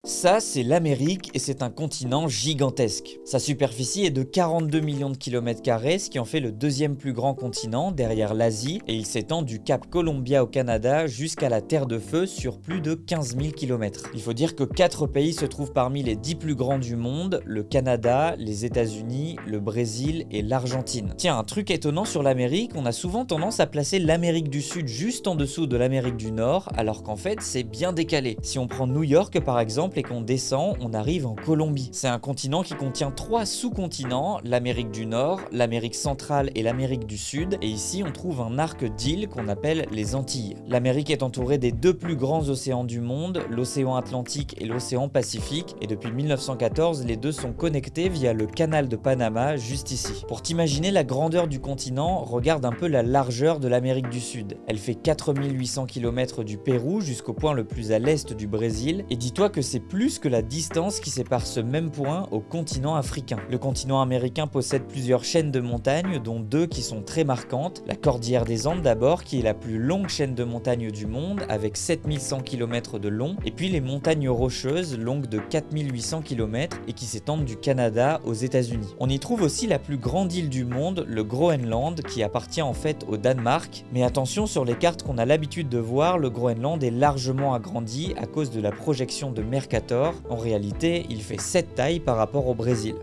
Ça, c'est l'Amérique et c'est un continent gigantesque. Sa superficie est de 42 millions de kilomètres carrés, ce qui en fait le deuxième plus grand continent derrière l'Asie, et il s'étend du Cap Columbia au Canada jusqu'à la Terre de Feu sur plus de 15 000 kilomètres. Il faut dire que 4 pays se trouvent parmi les 10 plus grands du monde, le Canada, les États-Unis, le Brésil et l'Argentine. Tiens, un truc étonnant sur l'Amérique, on a souvent tendance à placer l'Amérique du Sud juste en dessous de l'Amérique du Nord, alors qu'en fait c'est bien décalé. Si on prend New York par exemple et qu'on descend, on arrive en Colombie. C'est un continent qui contient 3 sous-continents, l'Amérique du Nord, l'Amérique centrale et l'Amérique du Sud, et ici on trouve un arc d'îles qu'on appelle les Antilles. L'Amérique est entourée des 2 plus grands océans du monde, l'océan Atlantique et l'océan Pacifique, et depuis 1914, les deux sont connectés via le canal de Panama juste ici. Pour t'imaginer la grandeur du continent, regarde un peu la largeur de l'Amérique du Sud. Elle fait 4800 km du Pérou jusqu'au point le plus à l'est du Brésil, et dis-toi que c'est plus que la distance qui sépare ce même point au continent africain. Le continent américain possède plusieurs chaînes de montagnes, dont 2 qui sont très marquantes. La cordillère des Andes d'abord, qui est la plus longue chaîne de montagnes du monde, avec 7100 km de long, et puis les montagnes rocheuses, longues de 4800 km et qui s'étendent du Canada aux États-Unis. On y trouve aussi la plus grande île du monde, le Groenland, qui appartient en fait au Danemark. Mais attention, sur les cartes qu'on a l'habitude de voir, le Groenland est largement agrandi à cause de la projection de Mercator. En réalité, il fait 7 tailles par rapport au Brésil.